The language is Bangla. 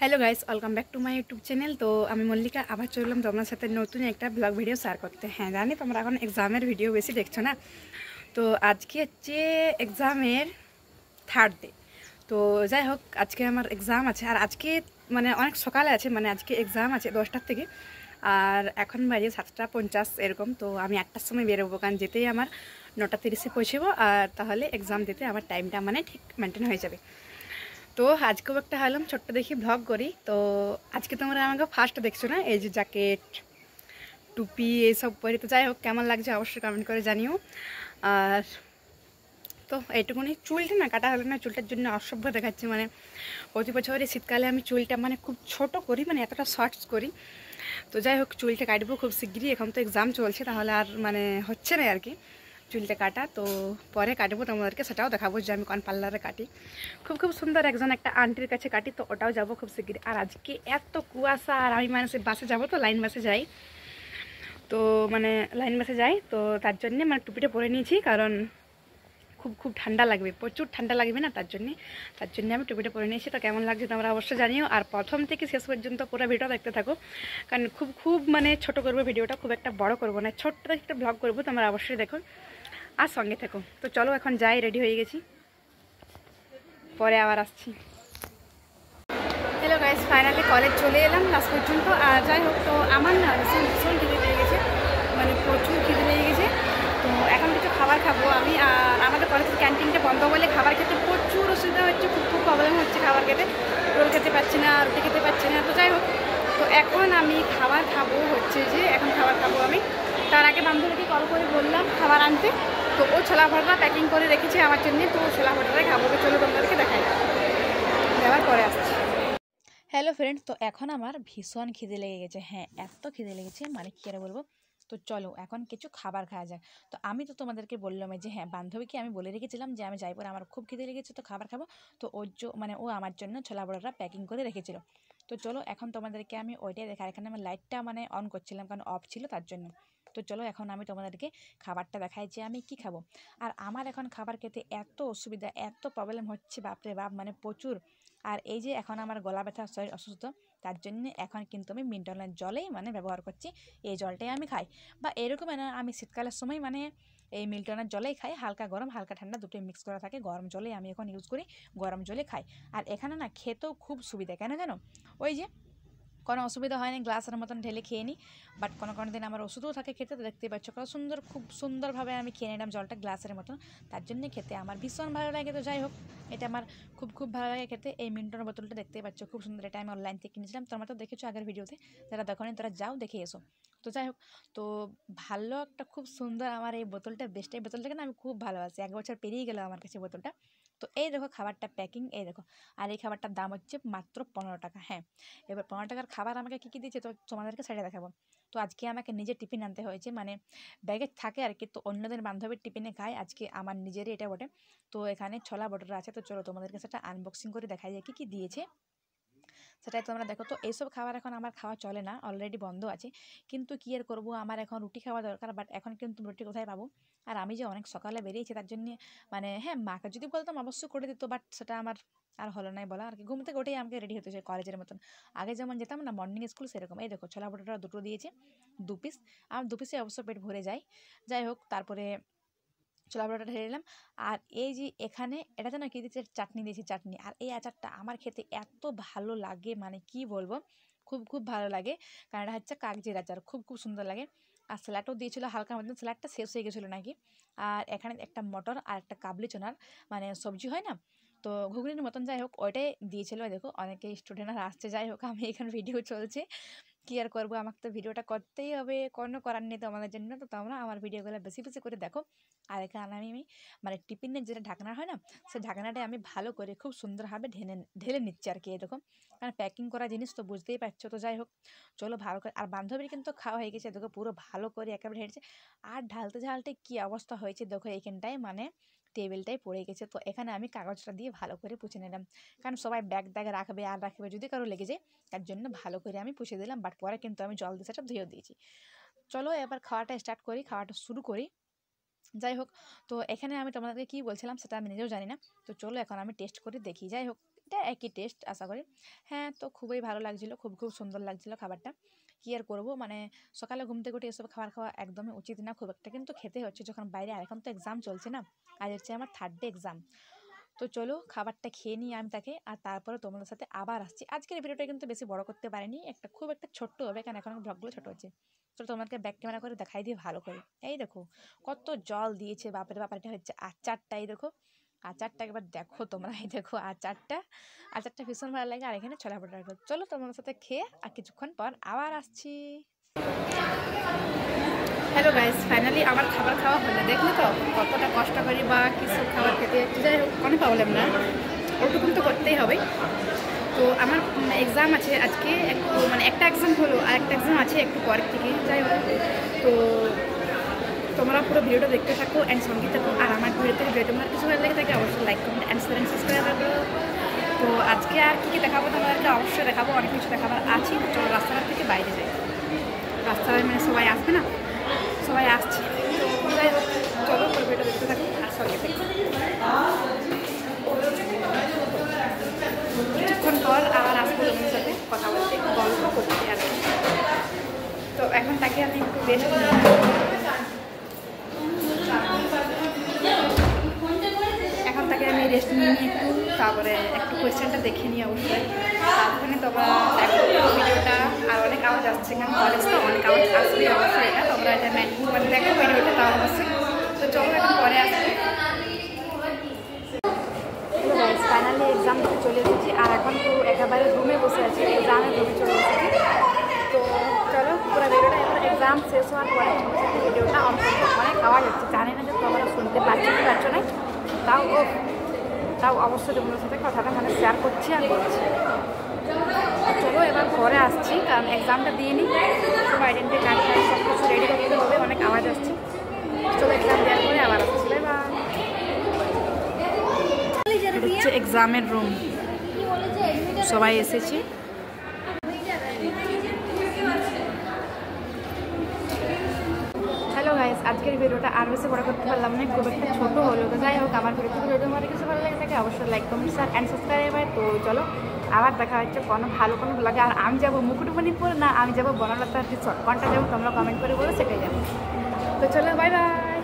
Hello guys, welcome back to my YouTube channel. তো আমি মল্লিকা আবার চললাম তোমার সাথে নতুন একটা ব্লগ ভিডিও শেয়ার করতে। হ্যাঁ জানি তোমরা এখন এক্সামের ভিডিও বেশি দেখছো না। তো আজকে হচ্ছে এক্সামের থার্ড ডে। তো যাই হোক, আজকে আমার এক্সাম আছে আর আজকে মানে অনেক সকালে আছে, মানে আজকে এক্সাম আছে 10টার থেকে। আর এখন বাজে 7:50 এরকম। তো আমি 8টার সময় বেরোবো, কারণ যেতেই আমার 9:30-এ পৌঁছবো, আর তাহলে এক্সাম দিতে আমার টাইমটা মানে ঠিক মেনটেন হয়ে যাবে। তো আজকেও একটা হলাম ছোট্ট দেখি ব্লগ করি। তো আজকে তোমরা আমাকে ফার্স্ট দেখছো না, এই যে জ্যাকেট টুপি এইসব পরে। তো যাই হোক, কেমন লাগছে অবশ্যই কমেন্ট করে জানিও। আর তো এইটুকুনি, চুলটা না কাটা হলো না, চুলটার জন্য অসভ্য দেখাচ্ছে। মানে প্রতি বছরে শীতকালে আমি চুলটা মানে খুব ছোট করি, মানে এতটা শর্টস করি। তো যাই হোক, চুলটা কাটবো খুব শিগগিরই, এখন তো এক্সাম চলছে, তাহলে আর মানে হচ্ছে না আর কি চুলটা কাটা। তো পরে কাটবো, তোমাদেরকে সেটাও দেখাবো যে আমি কোন পার্লারে কাটি। খুব খুব সুন্দর একজন একটা আন্টির কাছে কাটি, তো ওটাও যাবো খুব শিগগিরই। আর আজকে এত কুয়াশা, আর আমি মানে সে বাসে যাবো, তো লাইন বাসে যাই, তো মানে লাইন বাসে যাই, তো তার জন্যে মানে টুপিটা পরে নিয়েছি, কারণ খুব খুব ঠান্ডা লাগবে, প্রচুর ঠান্ডা লাগবে না, তার জন্য আমি টুপিটা পরে নিয়েছি। তো কেমন লাগছে তোমরা অবশ্যই জানিও, আর প্রথম থেকে শেষ পর্যন্ত পুরো ভিডিও দেখতে থাকো, কারণ খুব খুব মানে ছোট করবো ভিডিওটা, খুব একটা বড় করবো না, ছোট্ট একটা ব্লগ করবো, তোমরা অবশ্যই দেখো আর সঙ্গে থাকো। তো চলো এখন যাই, রেডি হয়ে গেছি, পরে আবার আসছি। হ্যালো গাইস, ফাইনালি কলেজ চলে এলাম লাস্ট পর্যন্ত। আর যাই হোক, তো আমার না ভীষণ ভীষণ খিদে লেগে গেছে, মানে প্রচুর খিদে লেগে গেছে। তো এখন কিছু খাবার খাবো আমি। আর আমাদের কলেজের ক্যান্টিনটা বন্ধ বলে খাবার খেতে প্রচুর অসুবিধা হচ্ছে, খুব খুব প্রবলেম হচ্ছে খাবার খেতে। রোল খেতে পাচ্ছি না, রুটি খেতে পাচ্ছি না। তো যাই হোক, তো এখন আমি খাবার খাবো, হচ্ছে যে এখন খাবার খাবো আমি। তার আগে বান্ধবীকে কল করে বললাম খাবার আনতে, তো ও ছোলা ভটরা প্যাকিং করে রেখেছে আমার জন্য, তো ছোলা ভটরাই খাবো। চলো তোমাদেরকে দেখাই, দেওয়ার পরে আসছি। হ্যালো ফ্রেন্ডস, তো এখন আমার ভীষণ খিদে লেগে গেছে। হ্যাঁ, এত খিদে লেগেছে মানে কী আর বলবো। তো চলো এখন কিছু খাবার খাওয়া যাক। তো আমি তো তোমাদেরকে বললাম যে হ্যাঁ, বান্ধবীকে আমি বলে রেখেছিলাম যে আমি যাই পরে আমার খুব খিদে লেগেছে, তো খাবার খাবো। তো মানে ও আমার জন্য ছোলা বড়াটা প্যাকিং করে রেখেছিল। তো চলো এখন তোমাদেরকে আমি ওইটাই দেখা, এখানে আমার লাইটটা মানে অন করছিলাম, কারণ অফ ছিল তার জন্য। তো চলো এখন আমি তোমাদেরকে খাবারটা দেখাই যে আমি কি খাবো। আর আমার এখন খাবার খেতে এত অসুবিধা, এত প্রবলেম হচ্ছে, বাপরে বাপ, মানে প্রচুর। আর এই যে এখন আমার গলা ব্যথা, শরীর অসুস্থ, তার জন্য এখন কিন্তু আমি মিন্টনের জলেই মানে ব্যবহার করছি। এই জলটাই আমি খাই, বা এরকম না, আমি শীতকালের সময় মানে এই মিল্টনের জলেই খাই, হালকা গরম হালকা ঠান্ডা দুটোই মিক্স করা থাকে, গরম জলেই আমি এখন ইউজ করি, গরম জলে খাই। আর এখানে না খেতেও খুব সুবিধা, কেন জানো? ওই যে কোনো অসুবিধা হয় না, গ্লাসের মতন ঢেলে খেয়ে নিই। বাট কোনো কোনো দিন আমার ওষুধও থাকে খেতে, তো দেখতেই পাচ্ছ কত সুন্দর, খুব সুন্দরভাবে আমি খেয়ে নিলাম জলটা গ্লাসের মতন। তার জন্য খেতে আমার ভীষণ ভালো লাগে। তো যাই হোক, এটা আমার খুব খুব ভালো লাগে খেতে। এই মিন্টনের বোতলটা দেখতেই পাচ্ছ খুব সুন্দর, এটা আমি অনলাইন থেকে কিনেছিলাম, তোমরা তো দেখেছো আগের ভিডিওতে, যারা দেখোনি তারা যাও দেখে এসো। তো যাই হোক, তো ভালো একটা খুব সুন্দর আমার এই বোতলটা, বেস্ট। এই বোতলটাকে না আমি খুব ভালোবাসি, 1 বছর পেরিয়ে গেল আমার কাছে বোতলটা। তো এই দেখো খাবারটা প্যাকিং, এই দেখো। আর এই খাবারটার দাম হচ্ছে মাত্র 15 টাকা। হ্যাঁ, এবার 15 টাকার খাবার আমাকে কী কী দিচ্ছে তো তোমাদেরকে সেটা দেখাবো। তো আজকে আমাকে নিজের টিফিন আনতে হয়েছে, মানে ব্যাগে থাকে আর কি, তো অন্যদের বান্ধবীর টিফিনে খাই, আজকে আমার নিজেরই এটা বটে। তো এখানে ছোলা বটরা আছে, তো চলো তোমাদেরকে সেটা আনবক্সিং করে দেখাই যায় কী কী দিয়েছে, সেটাই তোমরা দেখো। তো এইসব খাবার এখন আমার খাওয়া চলে না, অলরেডি বন্ধ আছে, কিন্তু কী আর করবো, আমার এখন রুটি খাওয়া দরকার। বাট এখন কিন্তু রুটি কোথায় পাবো? আর আমি যে অনেক সকালে বেরিয়েছি তার জন্য মানে হ্যাঁ, মাকে যদি বলতাম অবশ্যই করে দিত, বাট সেটা আমার আর হলো নাই বলা আর কি। ঘুম থেকে উঠেই আমাকে রেডি হতে হচ্ছে কলেজের মতন, আগে যেমন যেতাম না মর্নিং স্কুল, সেরকম। এই দেখো ছোলা বটাটা দুটো দিয়েছে, 2 পিস। আমার 2 পিসে অবশ্য পেট ভরে যায়। যাই হোক, তারপরে ছোলা বড়াটা ঢেলে নিলাম। আর এই যে এখানে এটা যেন কি দিচ্ছে, চাটনি দিয়েছি, চাটনি। আর এই আচারটা আমার খেতে এত ভালো লাগে, মানে কি বলবো, খুব খুব ভালো লাগে, কারণ এটা হচ্ছে কাগজির আচার, খুব খুব সুন্দর লাগে। আর স্যালাডও দিয়েছিল হালকা মতন, স্যালাডটা শেষ হয়ে গেছিলো নাকি। আর এখানে একটা মটর আর একটা কাবলি চনার মানে সবজি হয় না, তো ঘুগনির মতন, যাই হোক ওইটাই দিয়েছিল। দেখো অনেকে স্টুডেন্টরা আসছে, যাই হোক আমি এখানে ভিডিও চলছে, কি আর করবো, আমাকে তো ভিডিওটা করতেই হবে, কোনো করার নেই তোমাদের জন্য। তো তোমরা আমার ভিডিওগুলো বেশি বেশি করে দেখো। আর এখানে আমি মানে টিফিনের যেটা ঢাকনা হয় না, সেই ঢাকনাটাই আমি ভালো করে খুব সুন্দরভাবে ঢেলে ঢেলে নিচ্ছি আর কি, এরকম। কারণ প্যাকিং করা জিনিস তো বুঝতেই পারছো। তো যাই হোক, চলো ভালো করে। আর বান্ধবীর কিন্তু খাওয়া হয়ে গেছে, দেখো পুরো ভালো করে একেবারে ঢেলেছে। আর ঢালতে ঢালতে কি অবস্থা হয়েছে দেখো, এইখানটায় মানে টেবিলটাই পড়ে গেছে। তো এখানে আমি কাগজটা দিয়ে ভালো করে পুছে নিলাম, কারণ সবাই ব্যাগ ট্যাগ রাখবে আর রাখবে, যদি কারো লেগে যায়, তার জন্য ভালো করে আমি পুছে দিলাম। বাট পরে কিন্তু আমি জল দিয়ে সেটা ধুয়েও দিয়েছি। চলো এবার খাওয়াটা স্টার্ট করি, খাওয়াটা শুরু করি। যাই হোক, তো এখানে আমি তোমাদেরকে কী বলছিলাম সেটা আমি নিজেও জানি না। তো চলো এখন আমি টেস্ট করে দেখি। যাই হোক, এটা একই টেস্ট আশা করি। হ্যাঁ, তো খুবই ভালো লাগছিলো, খুব সুন্দর লাগছিলো খাবারটা। কী আর করবো, মানে সকালে ঘুম থেকে উঠে এসব খাবার খাওয়া একদমই উচিত না খুব একটা, কিন্তু খেতে হচ্ছে যখন বাইরে। আর এখন তো এক্সাম চলছে না, আজ হচ্ছে আমার 3rd ডে এক্সাম। তো চলো খাবারটা খেয়ে নিই আমি তাকে, আর তারপরে তোমাদের সাথে আবার আসছি। আজকের ভিডিওটা কিন্তু বেশি বড় করতে পারিনি, খুব একটা ছোট্ট হবে, কারণ এখন ব্লগগুলো ছোটো হচ্ছে। তো তোমাকে ব্যাক ক্যামেরা করে দেখাই দিয়ে ভালো করে। এই দেখো কত জল দিয়েছে, বাপের বাপ। এটা হচ্ছে আচারটাই, দেখো আচারটা একবার দেখো তোমরা। এই দেখো আচারটা ভীষণ ভালো লাগে। আর এখানে ছোলা ভাটুরা। চলো তোমাদের সাথে খেয়ে আর কিছুক্ষণ পর আবার আসছি। হ্যালো গাইস, ফাইনালি আমার খাবার খাওয়া হলো। দেখলে তো কতটা কষ্ট করি বা কিছু খাবার খেতে, যাই হোক কোনো প্রবলেম না, ওটুকুন তো করতেই হবে। তো আমার এক্সাম আছে আজকে, একটু মানে একটা এক্সাম হলো আর একটা এক্সাম আছে একটু পরের থেকে, যাই হোক। তো তোমরা পুরো ভিডিওটা দেখতে থাকো অ্যান্ড সঙ্গে থাকো। আর আমার ভিডিও তোমার কিছু ভালো লেগে থাকে অবশ্যই লাইক কমেন্ট অ্যান্ড সাবস্ক্রাইব করো। তো আজকে আর কী দেখাবো তোমাদেরকে, অবশ্যই দেখাবো, অনেক কিছু দেখাবার আছে। চলো রাস্তাঘাট থেকে বাইরে যাই। রাস্তাঘাট মানে সবাই আসবে না, সবাই আসছে। তো যাই হোক চলো পুরো ভিডিও দেখতে থাকো আর সঙ্গে থাকো। কিছুক্ষণ পর আবার আসবো তোমার সাথে কথা বলতে, একটু গল্প করতে আর কি। তো এখন তাকে আমি একটু রেস্ট নিই। এখন তাকে আমি রেস্ট নিয়ে নিই একটু, তারপরে একটু কোয়েশ্চেনটা দেখে নিই অবশ্যই। তারপরে তোমরা দেখো ভিডিওটা। আর অনেক আওয়াজ আসছে, কারণ কলেজ তো অনেক আওয়াজ আসবে অবশ্যই। এটা তোমরা এটা মানে দেখো ভিডিওটা, তাও অবশ্যই। তো চলো এখন পরে আসবে। ফাইনালি এক্সাম থেকে চলে এসেছি, আর এখন তো একেবারে রুমে বসে আছি, এক্সামের রুমে চলে এসেছি। তো চলো পুরো ভিডিওটা, এবার এক্সাম শেষ হওয়ার পরে ভিডিওটা অন করতে। অনেক আওয়াজ হচ্ছে, জানি না যে তোমরা শুনতে পারছো কি পারছো না, তাও অবশ্যই তোমাদের সাথে কথাটা মানে শেয়ার করছি আর বলছি। চলো এবার ঘরে আসছি, কারণ এক্সামটা দিয়ে নিই, সব আইডেন্টি কার্ড সব কিছু রেডি করতে হবে। অনেক আওয়াজ আসছে, চলো এক্সাম দেওয়ার পরে আবার আসছি। Bye bye. হচ্ছে এক্সামের রুম, সবাই এসেছে। হ্যালো গাইস, আজকের ভিডিওটা আর বেশি বড় করতে পারলাম না, খুব একটা ছোটো হলো। তো যাই হোক, আমার ভিডিও আমার কিছু ভালো লাগে থাকে অবশ্যই like comment share and subscribe হয়। তো চলো আবার দেখা হচ্ছে কোনো ভালো কোনো ব্লগে। আর আমি যাবো মুকুটমণিপুর, না আমি যাবো বনলতা রিসর্ট, কোনটা যাবো তোমরা কমেন্ট করে বলো, সেটাই যাবো। তো চলো বাই বাই।